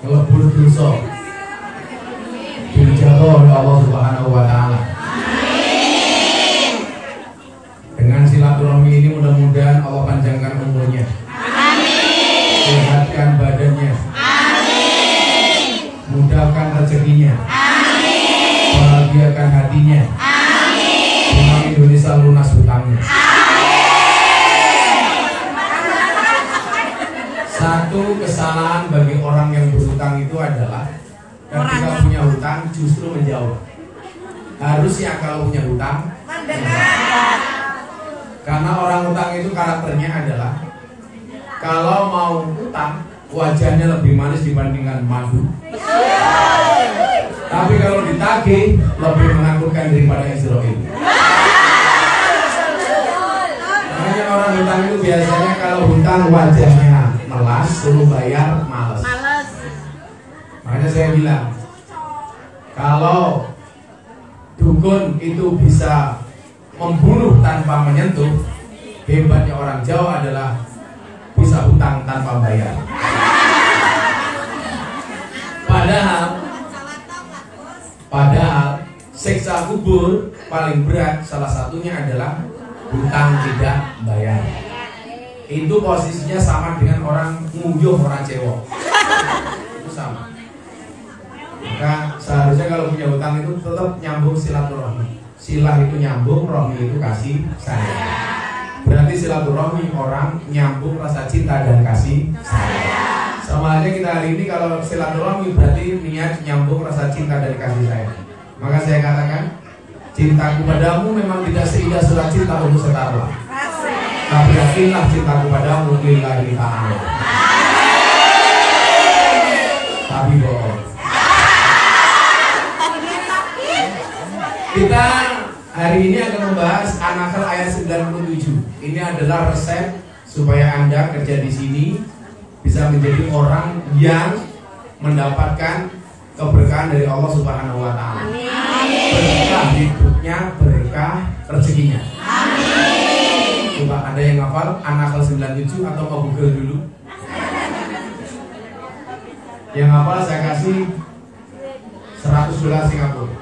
ngelebur dosa dijaga oleh Allah Subhanahu wa Ta'ala. Dengan silaturahmi ini mudah-mudahan Allah panjangkan umurnya, sehatkan badannya, mudahkan rezekinya, bahagiakan hatinya, umat Indonesia lunas hutangnya. Satu kesalahan bagi orang yang berhutang itu adalah ketika punya hutang justru menjauh. Harusnya kalau punya hutang mendekat. Karena orang hutang itu karakternya adalah kalau mau hutang wajahnya lebih manis dibandingkan madu. Tapi kalau ditagih lebih menakutkan daripada Israel. Makanya orang hutang itu biasanya kalau hutang wajahnya melas, suruh bayar males. Makanya saya bilang, kalau dukun itu bisa membunuh tanpa menyentuh, hebatnya orang Jawa adalah bisa hutang tanpa bayar. Padahal siksa kubur paling berat salah satunya adalah hutang tidak bayar. Itu posisinya sama dengan orang nguyuh orang cewek. Itu sama. Maka seharusnya kalau punya hutang itu tetap nyambung silaturahmi. Silah itu nyambung, rohmi itu kasih sayang. Berarti silaturahmi orang nyambung rasa cinta dan kasih sayang. Sama aja kita hari ini kalau silaturahmi berarti niat nyambung rasa cinta dan kasih sayang. Maka saya katakan, cintaku padamu memang tidak seindah surat cinta untuk sekarang. Tapi yakinlah cintaku padamu lillahi ta'ala. Tapi bohong. Kita hari ini akan membahas An-Nahl ayat 97. Ini adalah resep supaya Anda kerja di sini bisa menjadi orang yang mendapatkan keberkahan dari Allah Subhanahu wa Ta'ala. Berkah hidupnya, berkah rezekinya. Coba ada yang hafal An-Nahl 97 atau mau Google dulu? Yang hafal saya kasih $100 Singapura.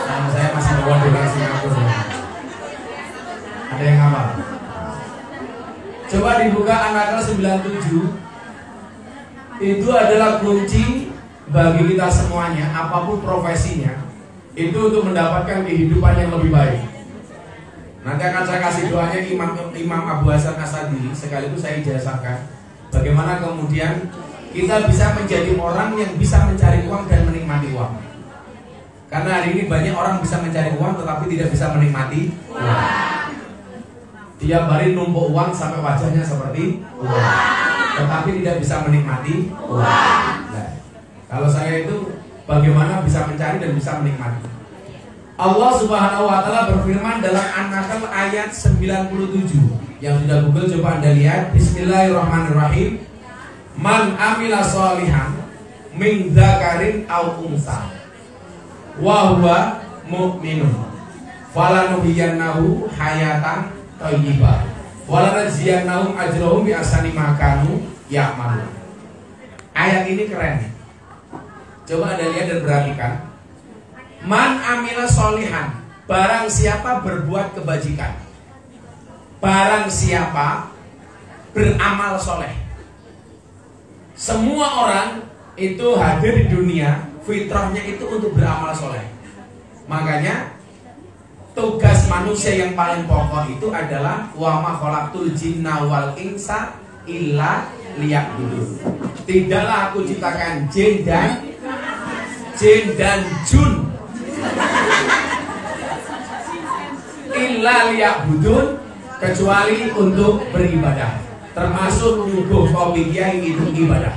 Sama saya masih bawa dolar Singapura. Ada yang hafal? Coba dibuka An-Nahl 97. Itu adalah kunci bagi kita semuanya, apapun profesinya, itu untuk mendapatkan kehidupan yang lebih baik. Nanti akan saya kasih doanya Imam Abu Hasan Asadili, sekaligus saya ijazahkan bagaimana kemudian kita bisa menjadi orang yang bisa mencari uang dan menikmati uang. Karena hari ini banyak orang bisa mencari uang tetapi tidak bisa menikmati uang. Tiap hari numpuk uang sampai wajahnya seperti uang, tetapi tidak bisa menikmati uang. Nah, kalau saya itu bagaimana bisa mencari dan bisa menikmati. Allah Subhanahu wa Ta'ala berfirman dalam An-Nahl ayat 97. Yang sudah Google coba Anda lihat. Bismillahirrahmanirrahim. Man amila sholihan min dzakarin aw unsa wa huwa mu'minun falanuhyiyannahu hayatan thayyibah wa lanajziyannahum ajrahum bi ahsani ma kanu ya'malun. Ayat ini keren. Coba Anda lihat dan perhatikan. Man amila sholihan, barang siapa berbuat kebajikan, barang siapa beramal soleh. Semua orang itu hadir di dunia, fitrahnya itu untuk beramal soleh. Makanya tugas manusia yang paling pokok itu adalah wa ma khalaqtul jinna wal insa illa liya'budun. Tidaklah aku ciptakan jin dan jun illa liya'budun, kecuali untuk beribadah. Termasuk nyuguh kopi kiai itu ibadah.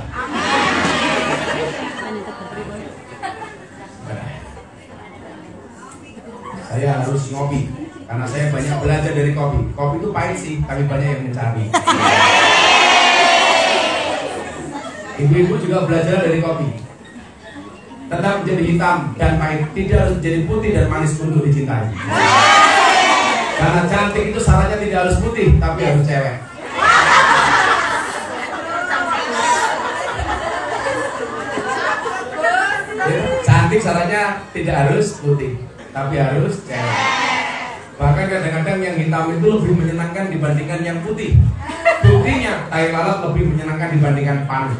Saya harus ngopi karena saya banyak belajar dari kopi. Kopi itu pahit sih, tapi banyak yang mencari. Ibu-ibu juga belajar dari kopi. Tetap menjadi hitam dan pahit, tidak harus menjadi putih dan manis untuk dicintai. Karena cantik itu syaratnya tidak harus putih, tapi harus cewek. cantik syaratnya tidak harus putih, tapi harus cewek. Bahkan kadang-kadang yang hitam itu lebih menyenangkan dibandingkan yang putih. Buktinya tai lalat lebih menyenangkan dibandingkan panu.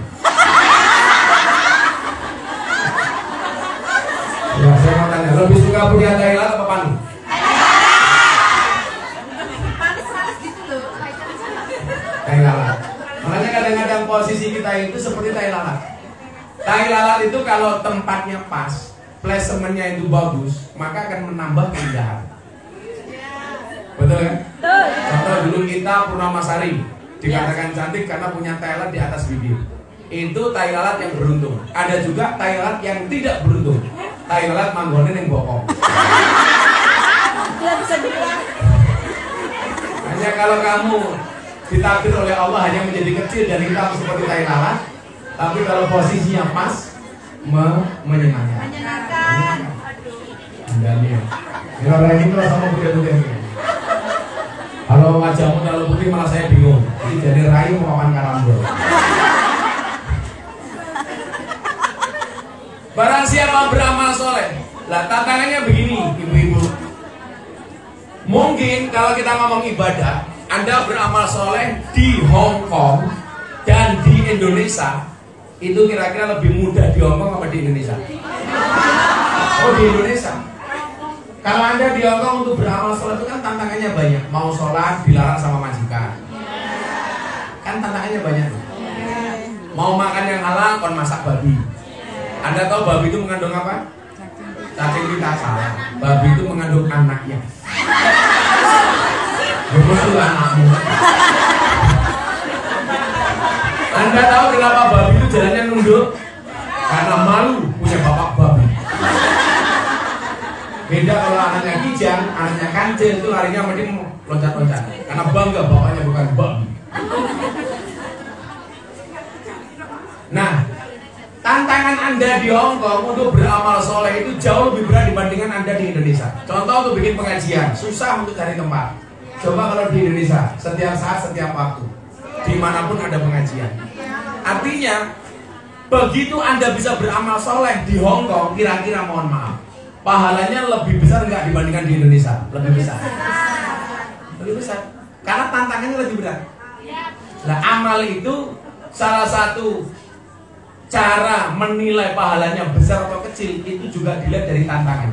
Ya, saya mau tanya, lebih suka punya tai lalat apa panu? Tai lalat. Makanya kadang-kadang posisi kita itu seperti tai lalat. Tai lalat itu kalau tempatnya pas, placementnya itu bagus, maka akan menambah keindahan. Betul kan? Contoh dulu kita Purnamasari dikatakan cantik karena punya tai lalat di atas bibir. Itu tai lalat yang beruntung. Ada juga tai lalat yang tidak beruntung. Tai lalat manggonen yang bokong. Hanya kalau kamu ditakdir oleh Allah hanya menjadi kecil dan hitam seperti tai lalat, tapi kalau posisinya pas menyenangkan. Menyenangkan. Ya orang ini kalau sama putih-putih. Kalau wajahmu terlalu putih malah saya bingung. Jadi jadi rayu mau makan karambol. Barang siapa beramal soleh. Lah tantangannya begini, ibu-ibu. Mungkin kalau kita ngomong ibadah, Anda beramal soleh di Hong Kong dan di Indonesia, itu kira-kira lebih mudah di Hong Kong apa di Indonesia? Oh, di Indonesia. Kalau Anda di Hong Kong untuk beramal sholat itu kan tantangannya banyak. Mau sholat dilarang sama majikan. Kan tantangannya banyak. Mau makan yang halal kon masak babi. Anda tahu babi itu mengandung apa? Cacing kita salah. Babi itu mengandung anaknya. Betul anakmu. Anda tahu kenapa babi itu jalannya nunduk? Karena malu punya bapak babi. Beda kalau anaknya kijang, anaknya kancil itu larinya mending loncat-loncat. Karena bangga bapaknya bukan babi. Nah, tantangan Anda di Hong Kong untuk beramal soleh itu jauh lebih berat dibandingkan Anda di Indonesia. Contoh untuk bikin pengajian, susah untuk cari tempat. Coba kalau di Indonesia, setiap saat, setiap waktu, dimanapun ada pengajian. Artinya, begitu Anda bisa beramal soleh di Hong Kong, kira-kira mohon maaf, pahalanya lebih besar nggak dibandingkan di Indonesia? Lebih besar. Lebih besar. Karena tantangannya lebih berat. Nah, amal itu salah satu cara menilai pahalanya besar atau kecil itu juga dilihat dari tantangan.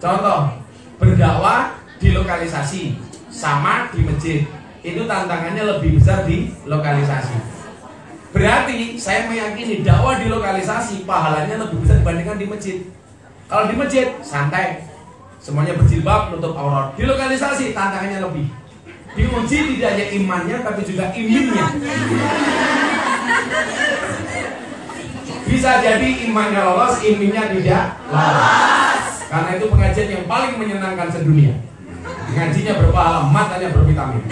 Contoh, berdakwah di lokalisasi sama di masjid, itu tantangannya lebih besar di lokalisasi. Berarti saya meyakini dakwah di lokalisasi pahalanya lebih besar dibandingkan di masjid. Kalau di masjid santai, semuanya berjilbab, nutup aurat. Di lokalisasi tantangannya lebih. Diuji tidak hanya imannya tapi juga iminnya. Bisa jadi imannya lolos, iminnya tidak lolos. Karena itu pengajian yang paling menyenangkan sedunia. Ngajinya berpahala, matanya bervitamin.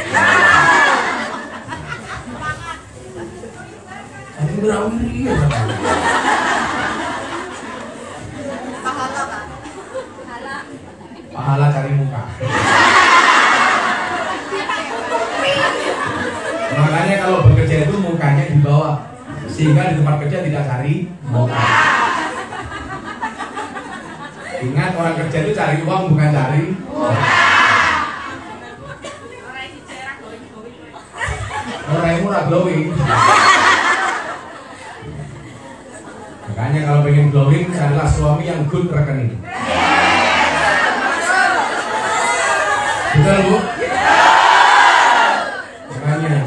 Ini berawiri ya. Pahala cari muka. Makanya kalau bekerja itu mukanya di bawah, sehingga di tempat kerja tidak cari muka. Ingat, orang kerja itu cari uang bukan cari muka. Orang yang murah glowing. Makanya kalau pengen glowing adalah suami yang good rekening. Betul Bu? Makanya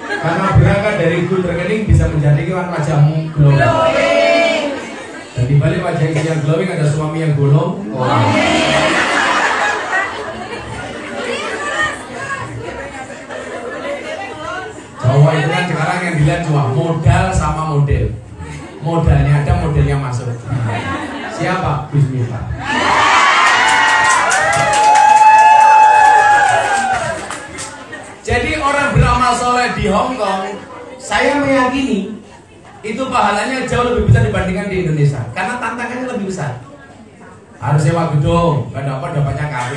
karena berangkat dari good rekening bisa menjadikan wajahmu glowing. Dan di balik wajah istri yang glowing ada suami yang golong. Cowok itu kan sekarang yang dilihat cuma modal sama model. Modalnya ada, modelnya masuk. Siapa? Bismillah. Jadi orang beramal soleh di Hong Kong, saya meyakini itu pahalanya jauh lebih besar dibandingkan di Indonesia. Karena tantangannya lebih besar. Harus sewa gedung, gak dapat, dapatnya KW.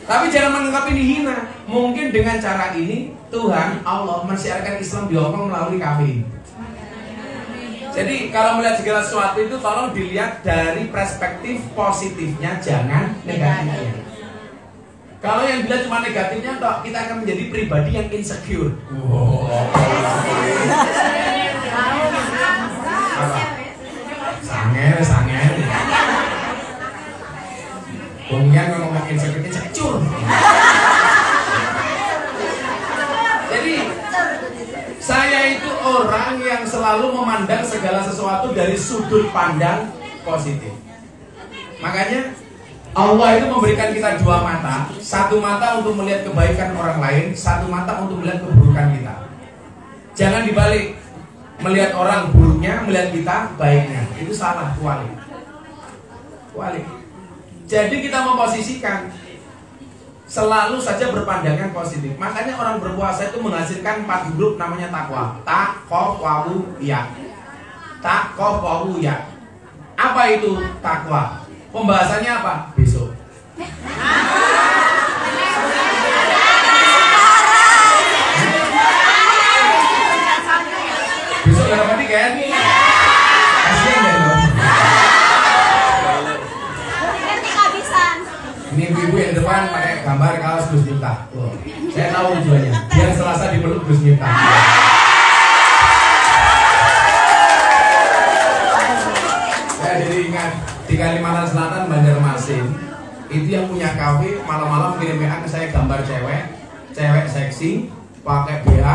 Tapi jangan menganggap ini hina. Mungkin dengan cara ini Tuhan Allah mensiarkan Islam di Hongkong melalui kafe ini. Jadi kalau melihat segala sesuatu itu tolong dilihat dari perspektif positifnya, jangan negatifnya. Kalau yang dilihat cuma negatifnya, toh kita akan menjadi pribadi yang insecure. Sanger. Kemudian ngomong insecure. Jadi saya itu orang yang selalu memandang segala sesuatu dari sudut pandang positif. Makanya Allah itu memberikan kita dua mata. Satu mata untuk melihat kebaikan orang lain, satu mata untuk melihat keburukan kita. Jangan dibalik. Melihat orang buruknya, melihat kita baiknya. Itu salah, kualik. Jadi kita memposisikan selalu saja berpandangan positif. Makanya orang berpuasa itu menghasilkan 4 huruf namanya takwa. Taqwa-wawu-ya. Taqwa-wawu-ya. Apa itu takwa? Pembahasannya apa? Besok. Besok gak dapat tiket? Kasian deh lo. Ini ibu-ibu yang depan pakai gambar kaos Gus Miftah. Saya tahu tujuannya. Biar Selasa dipeluk Gus Miftah. Saya jadi ingat di Kalimantan Selatan, Banjarmasin, itu yang punya kafe malam-malam kirim WA ke saya gambar cewek seksi pakai BH,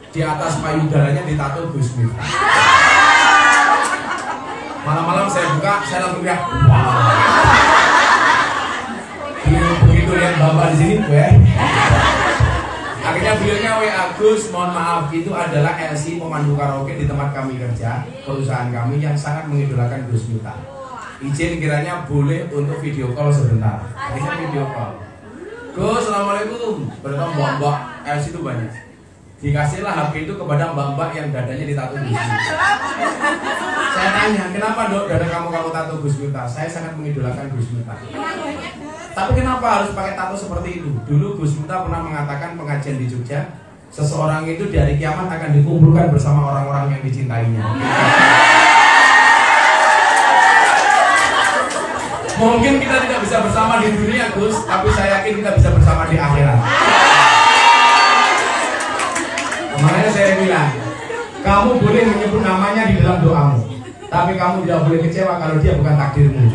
di atas payudaranya ditato Gus Miftah. Malam-malam saya buka, saya langsung lihat, wow. Begitu lihat bapak di sini, gue. Akhirnya beliaunya WA, Gus, mohon maaf, itu adalah LC pemandu karaoke di tempat kami kerja, perusahaan kami yang sangat mengidolakan Gus Miftah. Izin kiranya boleh untuk video call sebentar. Akhirnya video call. Gus, assalamualaikum. Berarti mbak LC itu banyak. Dikasihlah HP itu kepada mbak-mbak yang dadanya ditato Gus Miftah. Saya tanya, kenapa dok dada kamu tato Gus Miftah? Saya sangat mengidolakan Gus Miftah. Tapi kenapa harus pakai tato seperti itu? Dulu Gus Miftah pernah mengatakan pengajian di Jogja, seseorang itu di hari kiamat akan dikumpulkan bersama orang-orang yang dicintainya. Mungkin kita tidak bisa bersama di dunia, Gus, tapi saya yakin kita bisa bersama di akhirat. Makanya saya bilang, kamu boleh menyebut namanya di dalam doamu, tapi kamu tidak boleh kecewa kalau dia bukan takdirmu.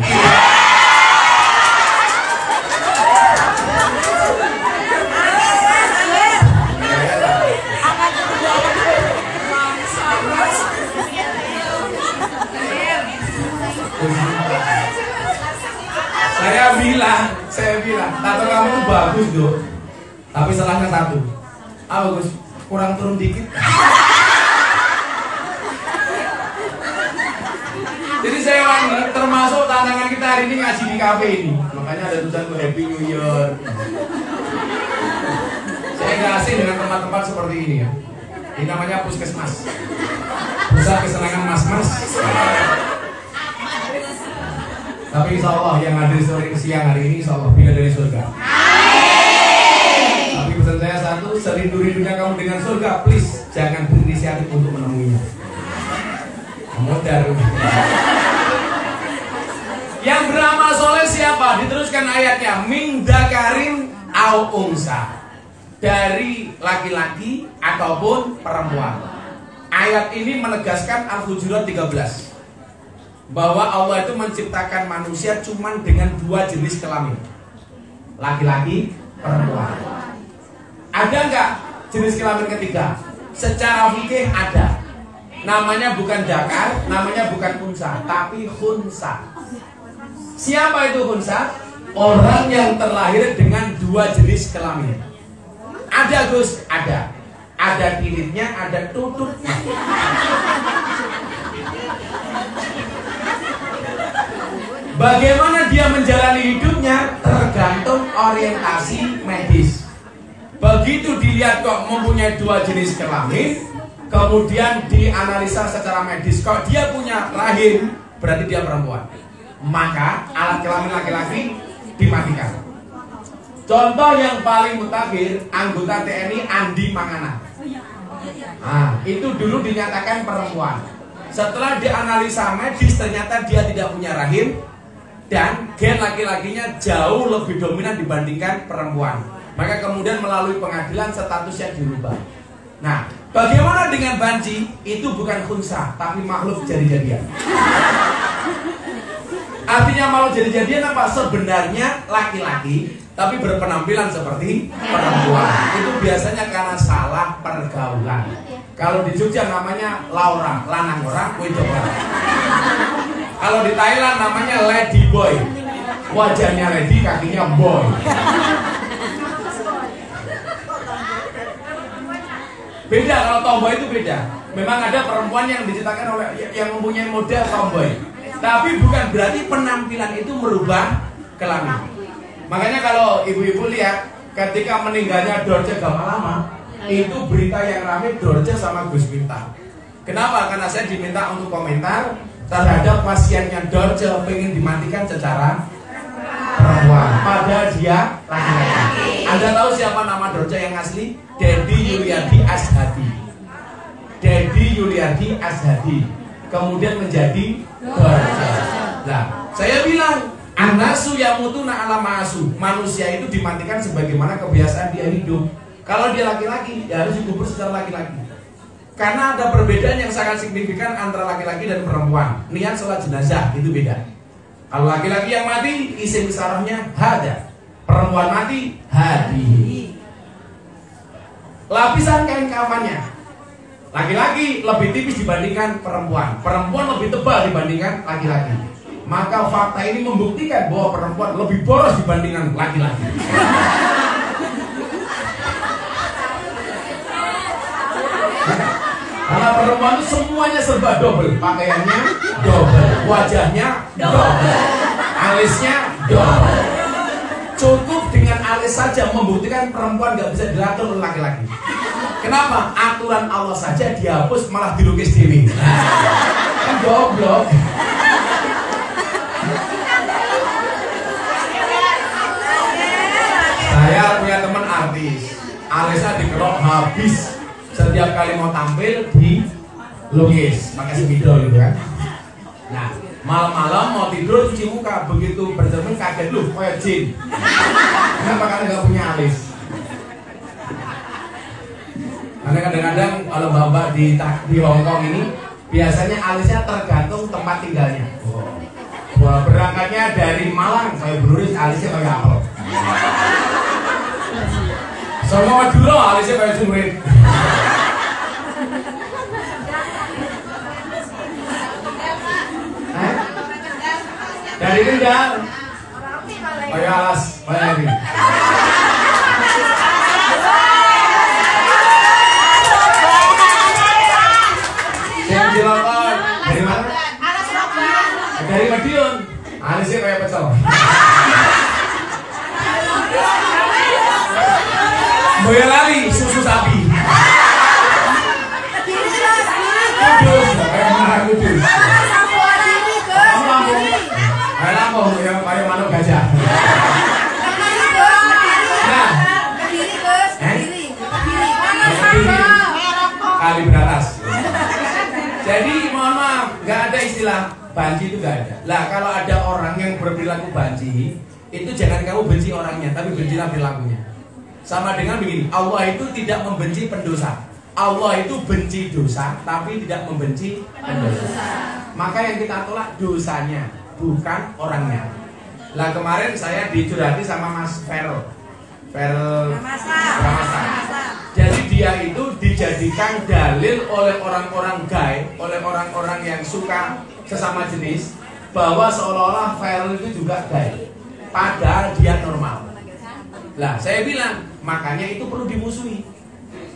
Saya bilang, tato kamu itu bagus dok, tapi salahnya satu. Apa Gus? Kurang turun dikit. Jadi saya wangi, termasuk tantangan kita hari ini ngaji di kafe ini. Makanya ada tulisan Happy New Year. Saya nggak asing dengan tempat-tempat seperti ini ya. Ini namanya puskesmas, pusat kesenangan mas-mas. Tapi insya Allah yang hadir sore siang hari ini insya Allah bila dari surga. Tapi pesan saya satu, serindu-rindunya kamu dengan surga, please jangan berinisiatif untuk menemuinya. Modal. Yang beramal soleh siapa? Diteruskan ayatnya, min dzakarin au unsa, dari laki-laki ataupun perempuan. Ayat ini menegaskan Al-Hujurat 13 bahwa Allah itu menciptakan manusia cuma dengan 2 jenis kelamin, laki-laki, perempuan. Ada nggak jenis kelamin ketiga? Secara fikih ada. Namanya bukan dzakar, namanya bukan unsa, tapi khunsa. Siapa itu khunsa? Orang yang terlahir dengan 2 jenis kelamin. Ada Gus, ada. Ada titiknya, ada tutupnya. Bagaimana dia menjalani hidupnya tergantung orientasi medis. Begitu dilihat kok mempunyai 2 jenis kelamin, kemudian dianalisa secara medis, kok dia punya rahim, berarti dia perempuan. Maka alat kelamin laki-laki dimatikan. Contoh yang paling mutakhir, anggota TNI Andi Mangana. Nah, itu dulu dinyatakan perempuan. Setelah dianalisa medis ternyata dia tidak punya rahim dan gen laki-lakinya jauh lebih dominan dibandingkan perempuan. Maka kemudian melalui pengadilan statusnya dirubah. Nah, bagaimana dengan banci? Itu bukan khunsa, tapi makhluk jadi-jadian. Artinya makhluk jadi-jadian apa? Sebenarnya laki-laki, tapi berpenampilan seperti perempuan. Itu biasanya karena salah pergaulan. Kalau di Jogja namanya Laura, lanang orang, wedok orang. Kalau di Thailand namanya lady boy. Wajahnya lady, kakinya boy. Beda, kalau tomboy itu beda. Memang ada perempuan yang diciptakan oleh yang mempunyai model tomboy. Tapi bukan berarti penampilan itu merubah kelamin. Makanya kalau ibu-ibu lihat ketika meninggalnya Dorce Gamalama, itu berita yang ramai Dorce sama Gus Miftah. Kenapa? Karena saya diminta untuk komentar terhadap pasiennya Dorce pengen dimatikan secara perempuan, padahal dia laki-laki. Anda tahu siapa nama Dorce yang asli? Dedi Yuliardi Ashadi. Dedi Yuliardi Ashadi. Kemudian menjadi Dorce. Nah, saya bilang Anasu yamutuna ala ma'asu. Manusia itu dimatikan sebagaimana kebiasaan dia hidup. Kalau dia laki-laki, ya harus dikubur secara laki-laki. Karena ada perbedaan yang sangat signifikan antara laki-laki dan perempuan. Niat sholat jenazah itu beda. Kalau laki-laki yang mati, isim sarahnya hada. Perempuan mati, hadi. Lapisan kain kafannya, laki-laki lebih tipis dibandingkan perempuan. Perempuan lebih tebal dibandingkan laki-laki. Maka fakta ini membuktikan bahwa perempuan lebih boros dibandingkan laki-laki. Karena perempuan itu semuanya serba double. Pakaiannya double, wajahnya double, alisnya double. Cukup dengan alis saja membuktikan perempuan gak bisa diatur oleh laki-laki. Kenapa? Aturan Allah saja dihapus malah dilukis dewi. Kan goblok. Saya punya teman artis, alisnya dikerok habis. Setiap kali mau tampil di lukis, pakai spidol gitu kan. Nah, malam-malam mau tidur cuci muka, begitu bercermin kaget lu, kayak jin. Kenapa kalian nggak punya alis? Karena kadang-kadang kalau mbak di Hongkong ini biasanya alisnya tergantung tempat tinggalnya. Wah, berangkatnya dari Malang, saya beruris alisnya kayak apel. Sama Madura alisnya kayak sumrit. Dari Kendal, kayak alas, kayak ini. Yang dilakukan dari mana? Dari Madiun. Alisnya kayak pecel. Boyolali, susu sapi. Kudus, kayak mana kudus? Kayak Lampung, kayak manuk gajah. Nah, kali beratas. Jadi mohon maaf, nggak ada istilah banci itu nggak ada. Lah kalau ada orang yang berperilaku banci, itu jangan kamu benci orangnya, tapi bencilah perilakunya. Sama dengan begini, Allah itu tidak membenci pendosa. Allah itu benci dosa, tapi tidak membenci pendosa. Maka yang kita tolak dosanya, bukan orangnya. Lah kemarin saya dicurhati sama Mas Ferel Ramasa. Jadi dia itu dijadikan dalil oleh orang-orang gay, oleh orang-orang yang suka sesama jenis, bahwa seolah-olah Ferel itu juga gay, padahal dia normal. Lah saya bilang, makanya itu perlu dimusuhi.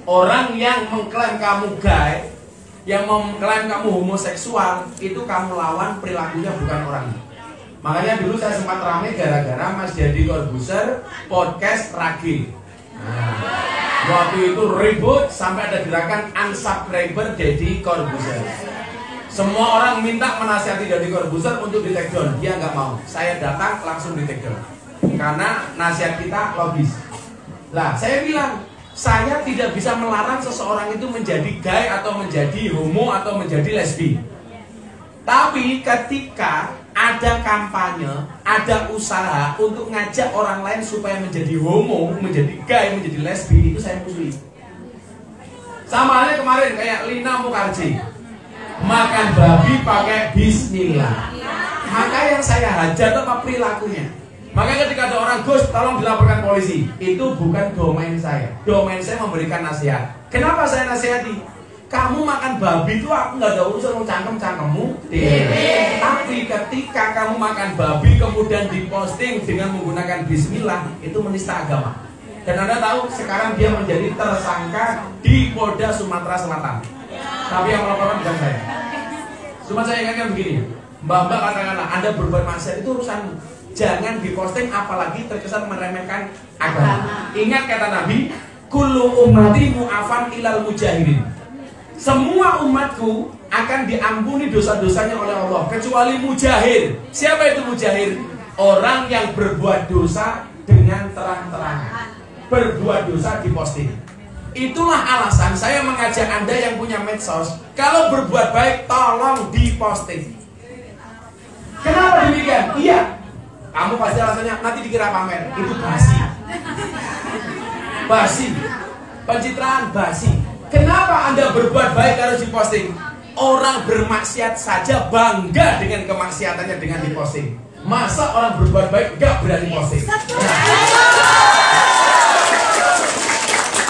Orang yang mengklaim kamu gay, yang mengklaim kamu homoseksual, itu kamu lawan perilakunya, bukan orangnya. Makanya dulu saya sempat ramai gara-gara Mas Deddy Corbuzier podcast Ragil. Nah, waktu itu ribut sampai ada gerakan unsubscriber Deddy Corbuzier. Semua orang minta menasihati Deddy Corbuzier untuk di take down, dia nggak mau. Saya datang langsung di take down. karena nasihat kita logis. Lah, saya bilang, saya tidak bisa melarang seseorang itu menjadi gay atau menjadi homo atau menjadi lesbi. Tapi ketika ada kampanye, ada usaha untuk ngajak orang lain supaya menjadi homo, menjadi gay, menjadi lesbi, itu saya musuhi. Sama halnya kemarin kayak Lina Mukarji, makan babi pakai bismillah. Maka yang saya hajar itu apa perilakunya. Maka ketika ada orang, Gus tolong dilaporkan polisi, itu bukan domain saya. Domain saya memberikan nasihat. Kenapa saya nasihati? Kamu makan babi itu aku nggak ada urusan cangkem-cangkemmu. Tapi ketika kamu makan babi kemudian diposting dengan menggunakan bismillah, itu menista agama. Dan Anda tahu sekarang dia menjadi tersangka di Polda Sumatera Selatan. Tapi yang melaporkan bukan saya. Cuma saya ingatkan begini, Mbak-mbak katakanlah Anda berbuat maksiat itu urusanmu. Jangan diposting apalagi terkesan meremehkan agama. Ingat kata Nabi, kullu ummati mu'afan ilal mujahirin. Semua umatku akan diampuni dosa-dosanya oleh Allah kecuali mujahir. Siapa itu mujahir? Orang yang berbuat dosa dengan terang-terangan, berbuat dosa diposting. Itulah alasan saya mengajak Anda yang punya medsos, kalau berbuat baik tolong diposting. Kenapa demikian? Iya, kamu pasti alasannya nanti dikira pamer. Itu basi, basi, pencitraan basi. Kenapa Anda berbuat baik harus diposting? Orang bermaksiat saja bangga dengan kemaksiatannya dengan diposting. Masa orang berbuat baik gak berani posting?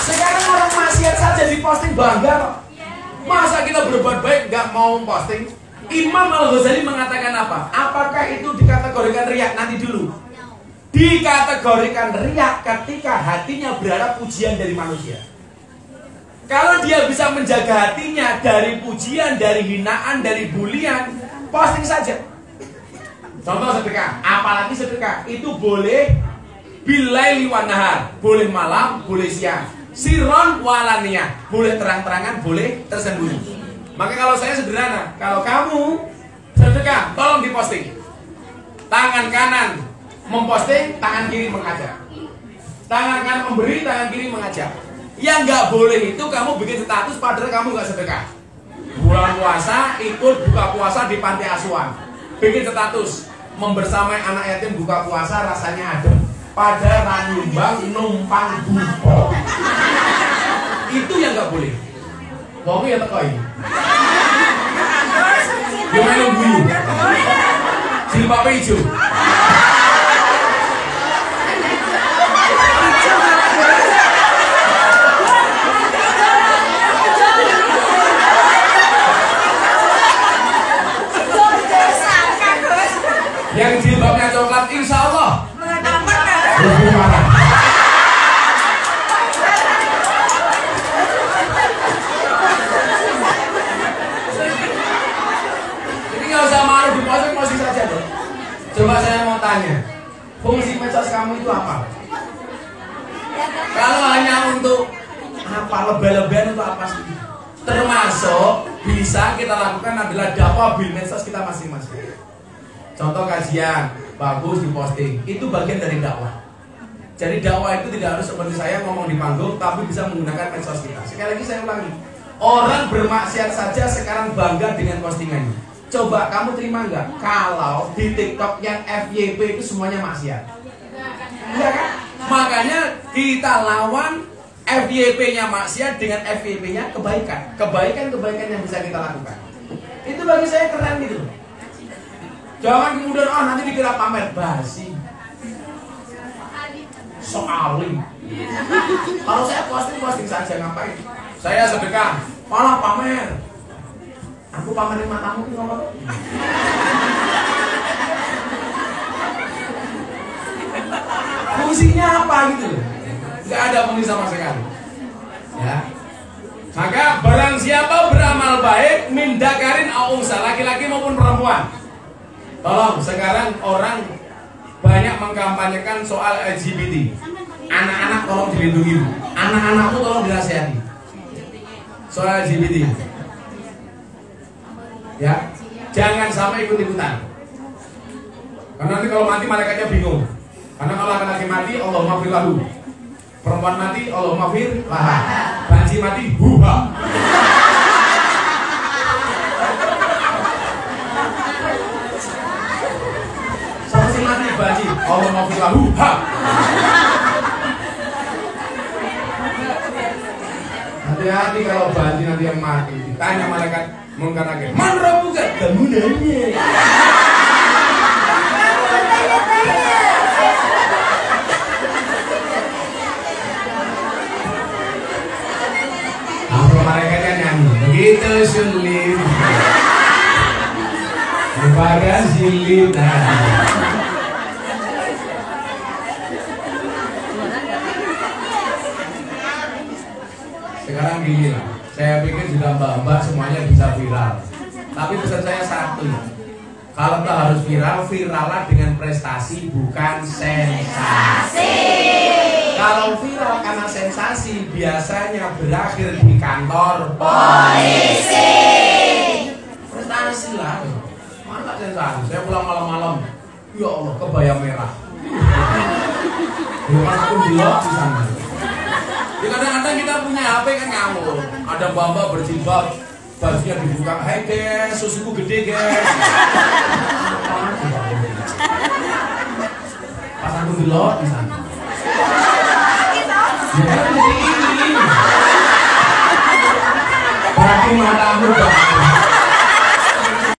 Sekarang orang maksiat saja diposting bangga. Masa kita berbuat baik gak mau posting? Imam Al-Ghazali mengatakan apa? Apakah itu dikategorikan riak? Nanti dulu. Dikategorikan riak ketika hatinya berharap pujian dari manusia. Kalau dia bisa menjaga hatinya dari pujian, dari hinaan, dari bulian, posting saja. Contoh sedekah, apalagi sedekah itu boleh bilaili wan nahar, boleh malam, boleh siang. Sirron walaniyah, boleh terang-terangan, boleh tersembunyi. Maka kalau saya sederhana, kalau kamu sedekah, tolong diposting. Tangan kanan memposting, tangan kiri mengajak. Tangan kanan memberi, tangan kiri mengajak. Yang nggak boleh itu kamu bikin status padahal kamu nggak sedekah. Bulan puasa ikut buka puasa di panti asuhan, bikin status membersamai anak yatim buka puasa rasanya adem. Padahal nyumbang numpang buko. Itu yang nggak boleh. Mau ya tekoi. Gimana guyu? Jilbabnya hijau. Yang jilbabnya coklat insya Allah lebih parah. Jadi nggak usah malu diposting saja deh. Coba saya mau tanya, fungsi medsos kamu itu apa? Kalau hanya untuk apa, lebih-lebihan untuk apa sih? Termasuk bisa kita lakukan adalah dakwah bil medsos kita masing-masing. Contoh kajian, bagus diposting, itu bagian dari dakwah. Jadi dakwah itu tidak harus seperti saya ngomong di panggung, tapi bisa menggunakan medsos kita. Sekali lagi saya ulangi, orang bermaksiat saja sekarang bangga dengan postingannya. Coba kamu terima nggak kalau di TikTok yang FYP itu semuanya maksiat? Iya kan? Makanya kita lawan FYP-nya maksiat dengan FYP-nya kebaikan. Kebaikan-kebaikan yang bisa kita lakukan. Itu bagi saya keren gitu. Jangan kemudian nanti dikira pamer, basi. Soalim. Kalau saya posting saja ngapain? Saya sedekah, malah pamer. Aku pamerin matamu tuh ngomong. Fungsinya apa gitu? Gak ada fungsi sama sekali. Ya. Maka barang siapa beramal baik min dakarin au unsa, laki-laki maupun perempuan. Tolong, sekarang orang banyak mengkampanyekan soal LGBT. Anak-anak tolong dilindungi, anak-anakmu tolong dinasihati soal LGBT. Ya, jangan sampai ikut-ikutan. Karena nanti kalau mati malaikatnya bingung. Karena kalau laki-laki mati, Allah maafir lahu. Perempuan mati, Allah maafir laha. Banci mati, huha. Sama si mati banci, Allah maafir lahu, ha. Hati-hati kalau banci nanti yang mati. Ditanya malaikat mungkar nakir, man rabbuka? Kamu nanya. Mereka kan nyanyi begitu sulit kepada silit. Sekarang gini lah, saya pikir sudah mbak-mbak semuanya bisa viral. Tapi pesan saya satu, kalau kita harus viral, viralah dengan prestasi bukan sensasi. Kalau viral karena sensasi biasanya berakhir di kantor polisi. Prestasi lah, mana sensasi? Saya pulang malam-malam, ya Allah kebaya merah. Bukan aku belok di sana. Ya, kadang-kadang kita punya HP kan ngawur. Ada mbak-mbak berjilbab, bajunya dibuka. Hai guys, susuku gede guys. Pas aku belok di sana. Berarti matamu